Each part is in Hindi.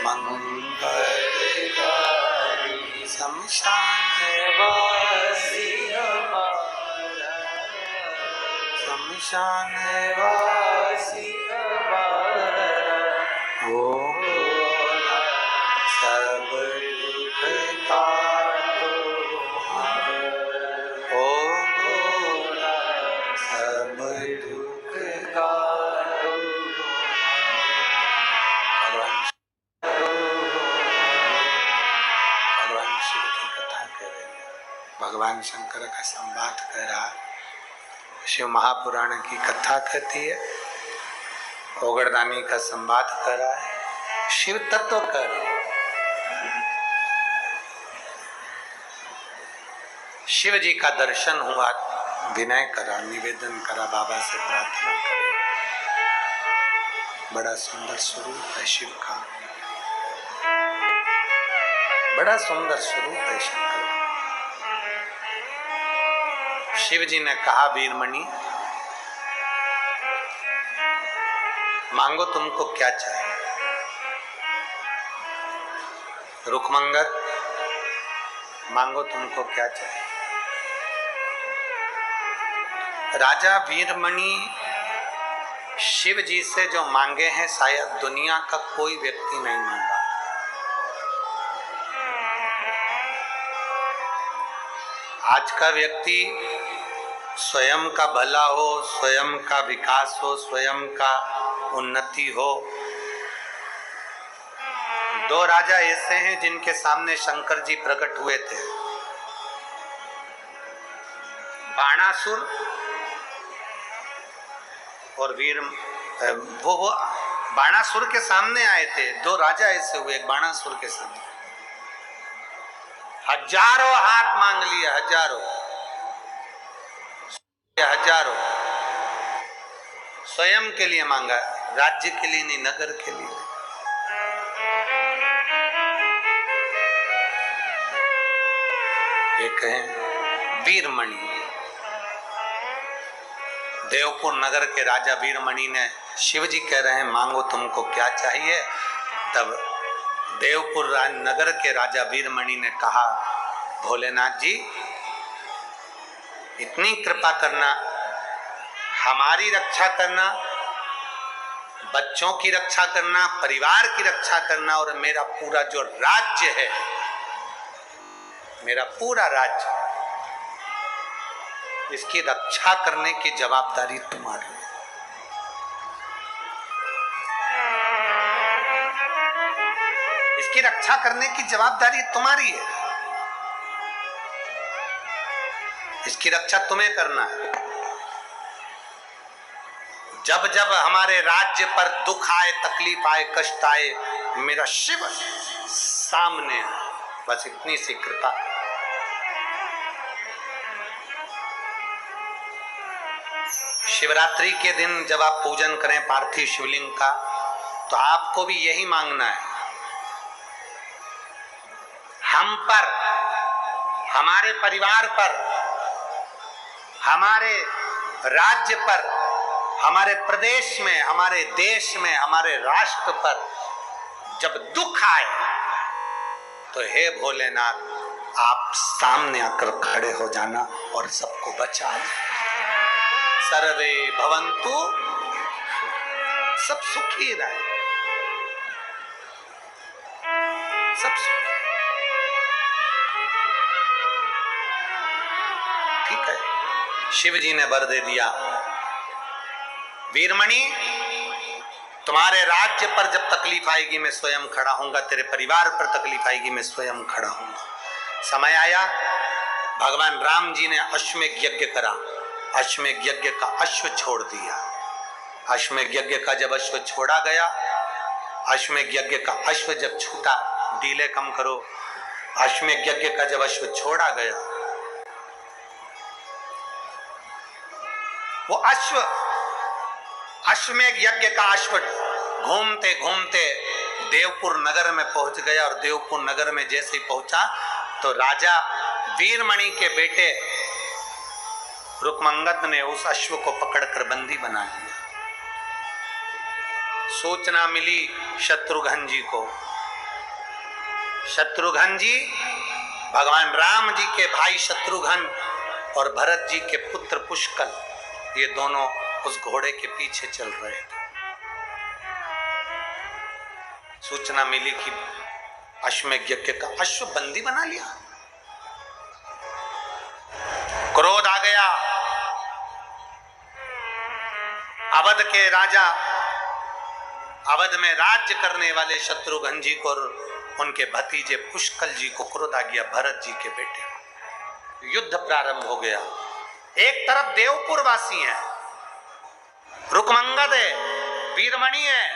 मंगलकारी शमशानवासी हमारा, शमशानवासी हमारा, वो सब दुख काटो हमारा, ओ भोला सब दुख काटो हमारा। भगवान शिव की कथा कर रहे हैं, भगवान शंकर का संवाद कर रहा है। शिव महापुराण की कथा कहती है, ओगरदानी का संवाद कर रहा है, शिव तत्व कर रहा है। शिव जी का दर्शन हुआ, विनय करा, निवेदन करा, बाबा से प्रार्थना करी। बड़ा सुंदर स्वरूप है शिव का, बड़ा सुंदर स्वरूप है शंकर। शिव जी ने कहा, वीरमणि मांगो तुमको क्या चाहिए। रुकमंगल मांगो तुमको क्या चाहिए। राजा वीरमणि शिव जी से जो मांगे हैं शायद दुनिया का कोई व्यक्ति नहीं मांगा। आज का व्यक्ति स्वयं का भला हो, स्वयं का विकास हो, स्वयं का उन्नति हो। दो राजा ऐसे हैं जिनके सामने शंकर जी प्रकट हुए थे, बाणासुर और वीर। वो बाणासुर के सामने आए थे, दो राजा ऐसे हुए, एक बाणासुर के सामने हजारों हाथ मांग लिया, हजारों हजारों स्वयं के लिए मांगा, राज्य के लिए नहीं, नगर के लिए। एक है वीरमणि। देवपुर नगर के राजा वीरमणि ने, शिव जी कह रहे हैं मांगो तुमको क्या चाहिए। तब देवपुर नगर के राजा वीरमणि ने कहा, भोलेनाथ जी इतनी कृपा करना, हमारी रक्षा करना, बच्चों की रक्षा करना, परिवार की रक्षा करना, और मेरा पूरा जो राज्य है, मेरा पूरा राज्य, इसकी रक्षा करने की जवाबदारी तुम्हारी है। इसकी रक्षा करने की जवाबदारी तुम्हारी है, इसकी रक्षा तुम्हें करना है। जब जब हमारे राज्य पर दुख आए, तकलीफ आए, कष्ट आए, मेरा शिव सामने है, बस इतनी सी कृपा। शिवरात्रि के दिन जब आप पूजन करें पार्थिव शिवलिंग का, तो आपको भी यही मांगना है, हम पर, हमारे परिवार पर, हमारे राज्य पर, हमारे प्रदेश में, हमारे देश में, हमारे राष्ट्र पर जब दुख आए, तो हे भोलेनाथ आप सामने आकर खड़े हो जाना और सबको बचा दो। सर्वे भवन्तु, सब सुखी रहे, सब सुखी। ठीक है, शिव जी ने वर दे दिया, वीरमणि तुम्हारे राज्य पर जब तकलीफ आएगी मैं स्वयं खड़ा होऊंगा, तेरे परिवार पर तकलीफ आएगी मैं स्वयं खड़ा होऊंगा। समय आया, भगवान राम जी ने अश्वमेध यज्ञ करा, अश्वमेध यज्ञ का अश्व छोड़ दिया। अश्वमेध यज्ञ का जब अश्व छोड़ा गया, अश्वमेध यज्ञ का अश्व जब छूटा, डीले कम करो, अश्वमेध यज्ञ का जब अश्व छोड़ा गया, वो अश्व, अश्वमेध यज्ञ का अश्व घूमते घूमते देवपुर नगर में पहुंच गया, और देवपुर नगर में जैसे ही पहुंचा तो राजा वीरमणि के बेटे रुकमंगद ने उस अश्व को पकड़कर बंदी बना लिया। सूचना मिली शत्रुघ्न जी को, शत्रुघ्न जी भगवान राम जी के भाई शत्रुघ्न और भरत जी के पुत्र पुष्कल, ये दोनों उस घोड़े के पीछे चल रहे थे। सूचना मिली कि अश्वमेध यज्ञ का अश्व बंदी बना लिया। क्रोध आ गया। अवध के राजा, अवध में राज्य करने वाले शत्रुघ्न जी को और उनके भतीजे पुष्कल जी को क्रोध आ गया, भरत जी के बेटे। युद्ध प्रारंभ हो गया। एक तरफ देवपुर वासी हैं, रुकमंगद है, वीरमणि है,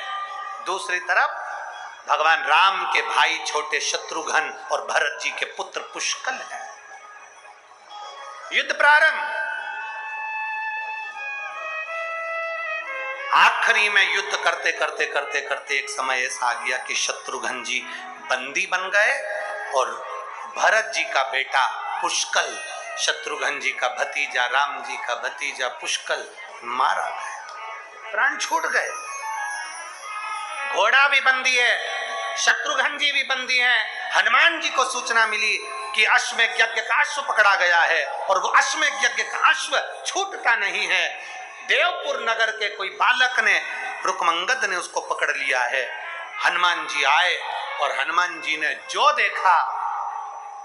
दूसरी तरफ भगवान राम के भाई छोटे शत्रुघ्न और भरत जी के पुत्र पुष्कल है। युद्ध प्रारंभ। आखिरी में युद्ध करते करते करते करते एक समय ऐसा आ गया कि शत्रुघ्न जी बंदी बन गए और भरत जी का बेटा पुष्कल, शत्रुघ्न जी का भतीजा, राम जी का भतीजा पुष्कल मारा गया, प्राण छूट गए। घोड़ा भी बंदी है, शत्रुघ्न जी भी बंदी हैं। हनुमान जी को सूचना मिली कि अश्वमेध यज्ञ का अश्व पकड़ा गया है और वो अश्वमेध यज्ञ का अश्व छूटता नहीं है। देवपुर नगर के कोई बालक ने, रुकमंगद ने उसको पकड़ लिया है। हनुमान जी आए और हनुमान जी ने जो देखा,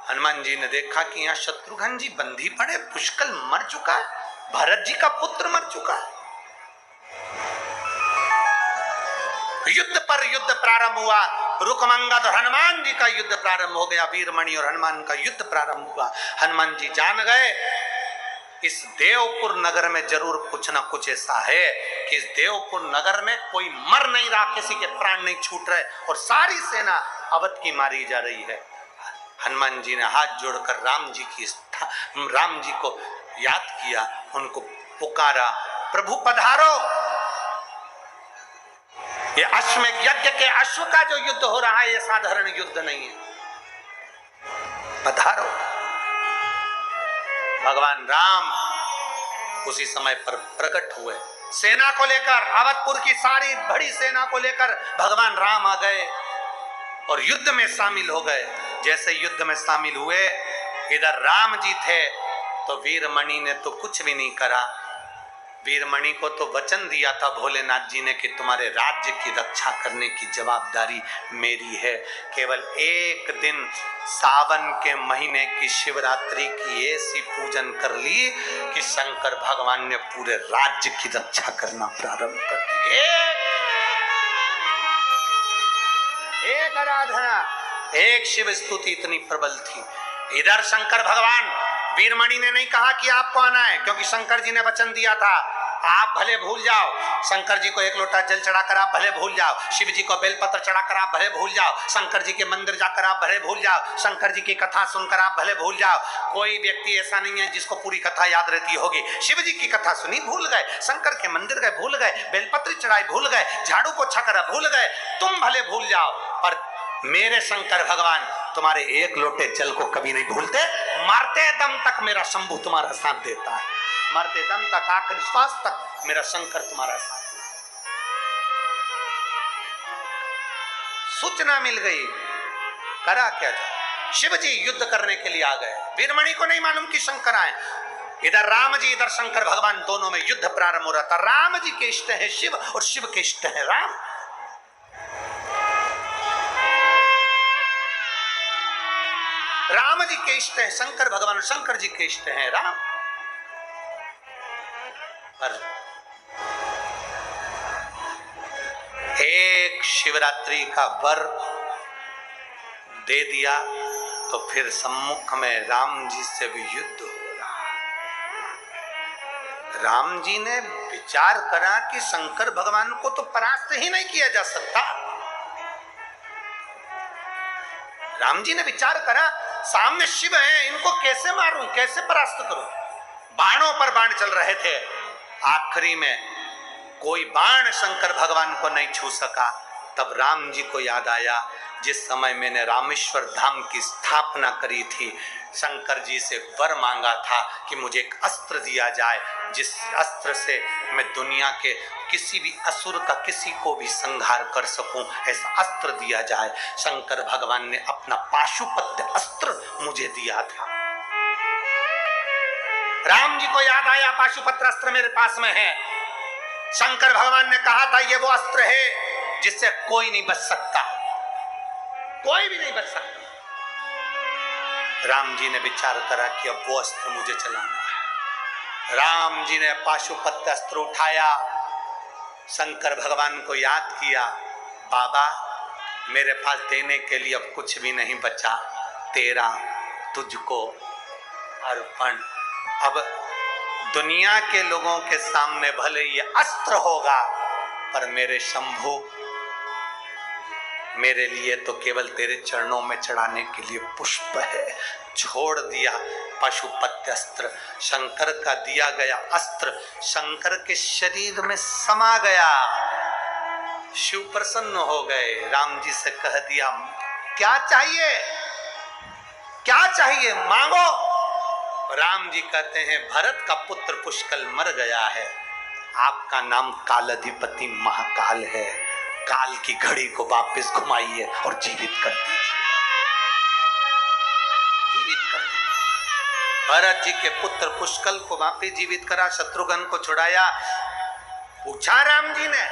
हनुमान जी ने देखा कि यहाँ शत्रुघ्न जी बंदी पड़े, पुष्कल मर चुका है, भरत जी का पुत्र मर चुका है। युद्ध पर युद्ध प्रारंभ हुआ। रुकमंगद और हनुमान जी का युद्ध प्रारंभ हो गया। वीरमणि और हनुमान का युद्ध प्रारंभ हुआ। हनुमान जी जान गए इस देवपुर नगर में जरूर कुछ ना कुछ ऐसा है कि इस देवपुर नगर में कोई मर नहीं रहा, किसी के प्राण नहीं छूट रहे और सारी सेना अवध की मारी जा रही है। हनुमान जी ने हाथ जोड़कर राम जी को याद किया, उनको पुकारा, प्रभु पधारो। ये अश्वमेध यज्ञ के अश्व का जो युद्ध हो रहा है ये साधारण युद्ध नहीं है, पधारो। भगवान राम उसी समय पर प्रकट हुए, सेना को लेकर, अवधपुर की सारी बड़ी सेना को लेकर भगवान राम आ गए और युद्ध में शामिल हो गए। जैसे युद्ध में शामिल हुए, इधर राम जी थे तो वीरमणि ने तो कुछ भी नहीं करा। वीरमणि को तो वचन दिया था भोलेनाथ जी ने कि तुम्हारे राज्य की रक्षा करने की जवाबदारी मेरी है। केवल एक दिन सावन के महीने की शिवरात्रि की ऐसी पूजन कर ली कि शंकर भगवान ने पूरे राज्य की रक्षा करना प्रारंभ कर दी। एक आराधना, एक शिव स्तुति इतनी प्रबल थी। इधर शंकर भगवान, वीरमणि ने नहीं कहा कि आपको आना है, क्योंकि शंकर जी ने वचन दिया था आप भले भूल जाओ। शंकर जी को एक लोटा जल चढ़ाकर आप भले भूल जाओ, शिव जी को बेलपत्र चढ़ाकर आप भले भूल जाओ, शंकर जी के मंदिर जाकर आप भले भूल जाओ, शंकर जी की कथा सुनकर आप भले भूल जाओ। कोई व्यक्ति ऐसा नहीं है जिसको पूरी कथा याद रहती होगी। शिव जी की कथा सुनी भूल गए, शंकर के मंदिर गए भूल गए, बेलपत्र चढ़ाई भूल गए, झाड़ू को छकरा भूल गए, तुम भले भूल जाओ पर मेरे शंकर भगवान तुम्हारे एक लोटे जल को कभी नहीं भूलते। मरते दम तक मेरा शंभु तुम्हारा साथ देता है, मरते दम तक, आखिरी श्वास तक मेरा शंकर तुम्हारा साथ देता है। सूचना मिल गई, करा क्या जाए। शिव जी युद्ध करने के लिए आ गए। वीरमणि को नहीं मालूम कि शंकर आए। इधर राम जी, इधर शंकर भगवान, दोनों में युद्ध प्रारंभ हो रहा था। राम जी के इष्ट है शिव और शिव के इष्ट है राम। राम जी के इष्ट है शंकर भगवान, शंकर जी के इष्ट है राम। पर एक शिवरात्रि का वर दे दिया तो फिर सम्मुख में राम जी से भी युद्ध हो रहा। राम जी ने विचार करा कि शंकर भगवान को तो परास्त ही नहीं किया जा सकता। राम जी ने विचार करा सामने शिव है, इनको कैसे मारूं, कैसे परास्त करूं। बाणों पर बाण चल रहे थे। आखिरी में कोई बाण शंकर भगवान को नहीं छू सका। तब राम जी को याद आया जिस समय मैंने रामेश्वर धाम की स्थापना करी थी, शंकर जी से वर मांगा था कि मुझे एक अस्त्र दिया जाए जिस अस्त्र से मैं दुनिया के किसी भी असुर का किसी को भी संहार कर सकूं, ऐसा अस्त्र दिया जाए। शंकर भगवान ने अपना पाशुपत्य अस्त्र मुझे दिया था। राम जी को याद आया पाशुपत्र अस्त्र मेरे पास में है। शंकर भगवान ने कहा था ये वो अस्त्र है जिससे कोई नहीं बच सकता, कोई भी नहीं बच सकता। राम जी ने विचार करा कि अब वो अस्त्र मुझे चलाना है। राम जी ने पाशुपत्य अस्त्र उठाया, शंकर भगवान को याद किया, बाबा मेरे पास देने के लिए अब कुछ भी नहीं बचा, तेरा तुझको अर्पण। अब दुनिया के लोगों के सामने भले ये अस्त्र होगा, पर मेरे शंभु मेरे लिए तो केवल तेरे चरणों में चढ़ाने के लिए पुष्प है। छोड़ दिया पाशुपत्य अस्त्र, शंकर का दिया गया अस्त्र शंकर के शरीर में समा गया। शिव प्रसन्न हो गए, राम जी से कह दिया क्या चाहिए, क्या चाहिए मांगो। राम जी कहते हैं भरत का पुत्र पुष्कल मर गया है, आपका नाम कालाधिपति महाकाल है, काल की घड़ी को वापस घुमाइए और जीवित कर दीजिए, जीवित कर दीजिए। भरत जी के पुत्र पुष्कल को वापस जीवित करा, शत्रुघ्न को छुड़ाया। पूछा राम जी ने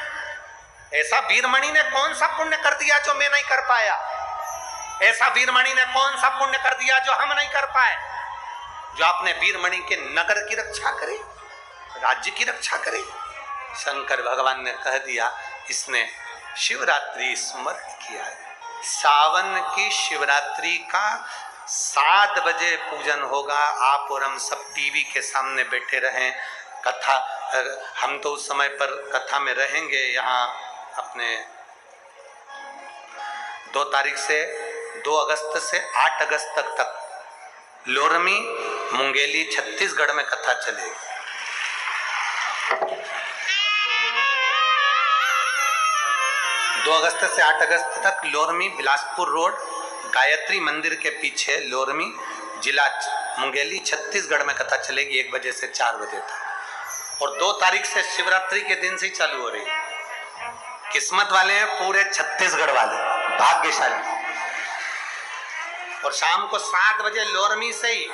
ऐसा वीरमणि ने कौन सा पुण्य कर दिया जो मैं नहीं कर पाया, ऐसा वीरमणि ने कौन सा पुण्य कर दिया जो हम नहीं कर पाए, जो आपने वीरमणि के नगर की रक्षा करी, राज्य की रक्षा करी। शंकर भगवान ने कह दिया इसने शिवरात्रि स्मरण किया है। सावन की शिवरात्रि का 7 बजे पूजन होगा। आप और हम सब टीवी के सामने बैठे रहें, कथा हम तो उस समय पर कथा में रहेंगे। यहाँ अपने 2 तारीख से 2 अगस्त से 8 अगस्त तक लोरमी मुंगेली छत्तीसगढ़ में कथा चलेगी। 2 अगस्त से 8 अगस्त तक लोरमी बिलासपुर रोड गायत्री मंदिर के पीछे लोरमी जिला मुंगेली छत्तीसगढ़ में कथा चलेगी 1 बजे से 4 बजे तक। और 2 तारीख से शिवरात्रि के दिन से ही चालू हो रही है। किस्मत वाले हैं पूरे छत्तीसगढ़ वाले, भाग्यशाली। और शाम को 7 बजे लोरमी से ही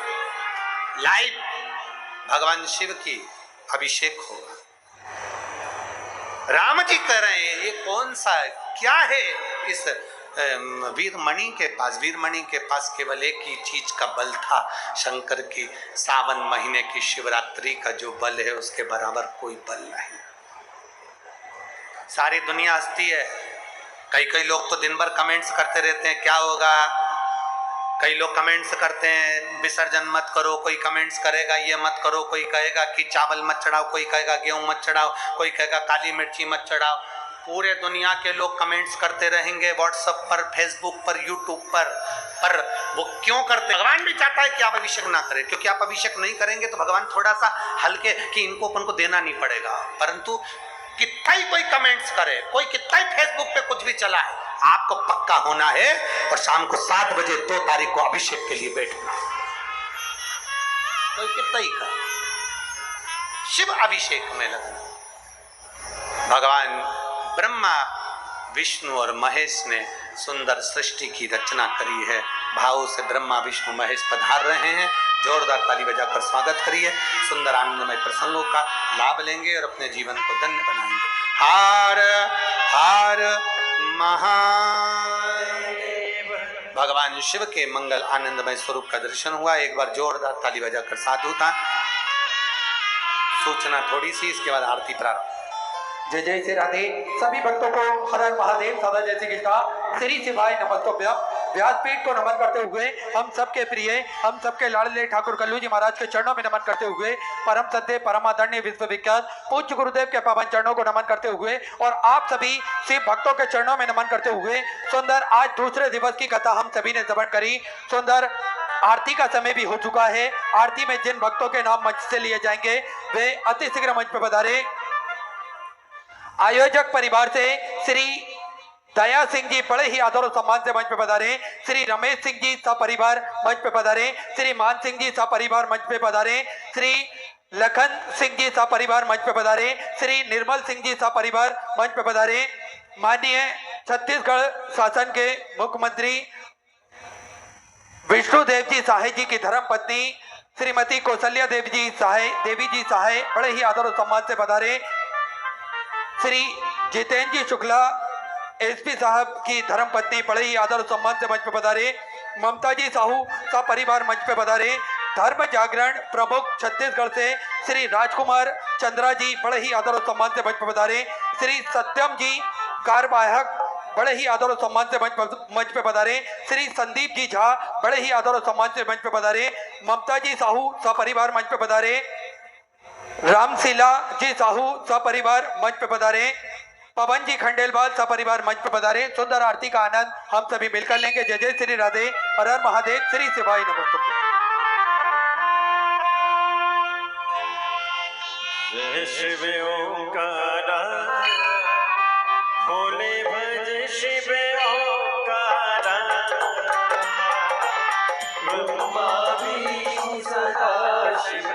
लाइव भगवान शिव की अभिषेक होगा। राम जी कह रहे हैं ये कौन सा क्या है इस वीरमणि के पास। वीरमणि के पास केवल एक ही चीज का बल था, शंकर की सावन महीने की शिवरात्रि का जो बल है उसके बराबर कोई बल नहीं। सारी दुनिया हंसती है, कई लोग तो दिन भर कमेंट्स करते रहते हैं क्या होगा, कई लोग कमेंट्स करते हैं विसर्जन मत करो, कोई कमेंट्स करेगा ये मत करो, कोई कहेगा कि चावल मत चढ़ाओ, कोई कहेगा गेहूं मत चढ़ाओ, कोई कहेगा काली मिर्ची मत चढ़ाओ। पूरे दुनिया के लोग कमेंट्स करते रहेंगे व्हाट्सएप पर, फेसबुक पर, यूट्यूब पर वो क्यों करते? भगवान भी चाहता है कि आप अभिषेक ना करें, क्योंकि आप अभिषेक नहीं करेंगे तो भगवान थोड़ा सा हल्के कि इनको अपन को देना नहीं पड़ेगा। परंतु कितना ही कोई कमेंट्स करे, कोई कितना ही फेसबुक पे कुछ भी चला है, आपको पक्का होना है और शाम को 7 बजे 2 तारीख को अभिषेक के लिए बैठना। कोई कितना ही का शिव अभिषेक में लगना। भगवान ब्रह्मा विष्णु और महेश ने सुंदर सृष्टि की रचना करी है। भाव से ब्रह्मा विष्णु महेश पधार रहे हैं। जोरदार ताली बजाकर स्वागत करिए। सुंदर आनंदमय प्रसंगों का लाभ लेंगे और अपने जीवन को धन्य बनाएंगे। हार हार महादेव। भगवान शिव के मंगल आनंदमय स्वरूप का दर्शन हुआ। एक बार जोरदार ताली बजाकर साधुता। सूचना थोड़ी सी, इसके बाद आरती प्रारंभ। जय जय श्री राधे। सभी भक्तों को हर हर महादेव, सदा जय श्री कृष्णा, श्री शिवाय नमस्तुभ्यम। व्यासपीठ को नमन करते हुए हम सबके प्रिय, हम सबके लाडले ठाकुर कल्लू जी महाराज के चरणों में नमन करते हुए, परम सत्य परम आदरणीय विश्वविख्यात पूज्य गुरुदेव के पावन चरणों को नमन करते हुए और आप सभी शिव भक्तों के चरणों में नमन करते हुए सुंदर आज दूसरे दिवस की कथा हम सभी ने श्रवण करी। सुंदर आरती का समय भी हो चुका है। आरती में जिन भक्तों के नाम मंच से लिए जाएंगे वे अति शीघ्र मंच पर पधारे। आयोजक परिवार से श्री दया सिंह जी बड़े ही आदर और सम्मान से मंच पे पधारे। श्री रमेश सिंह जी सपरिवार मंच पे पधारे। श्री मान सिंह जी सपरिवार मंच पे पधारे। श्री लखन सिंह जी सपरिवार मंच पे पधारे। श्री निर्मल सिंह जी सपरिवार मंच पे पधारे। माननीय छत्तीसगढ़ शासन के मुख्यमंत्री विष्णुदेव जी साहे जी की धर्म पत्नी श्रीमती कौशल्या देवी जी साहे बड़े ही आदर और सम्मान से पधारे। श्री जितेंद्र जी शुक्ला एसपी साहब की धर्म पत्नी बड़े ही आदर और सम्मान से मंच पे पधारे। ममता जी साहू सपरिवार मंच पे पधारे। धर्म जागरण प्रमुख छत्तीसगढ़ से श्री राजकुमार चंद्रा जी बड़े ही आदर और सम्मान से मंच पे पधारे। श्री सत्यम जी कार्यवाहक बड़े ही आदर और सम्मान से मंच पे पधारे। श्री संदीप जी झा बड़े ही आदर और सम्मान से मंच पे पधारे। ममता जी साहू सपरिवार मंच पे पधारे। रामशिला जी साहू सपरिवार मंच पे पधारे। पवन जी खंडेलवाल सपरिवार मंच पे पधारे। सुंदर आरती का आनंद हम सभी मिलकर लेंगे। जय जय श्री राधे, हर हर महादेव, श्री शिवाय नमस्तुभ्यं। जय शिव ओंकारा, भोले भज शिव ओंकारा, ब्रह्मा विष्णु सदा शिव,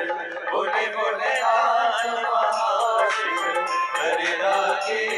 भोले भोले नाथ महाशिव, हरे राधे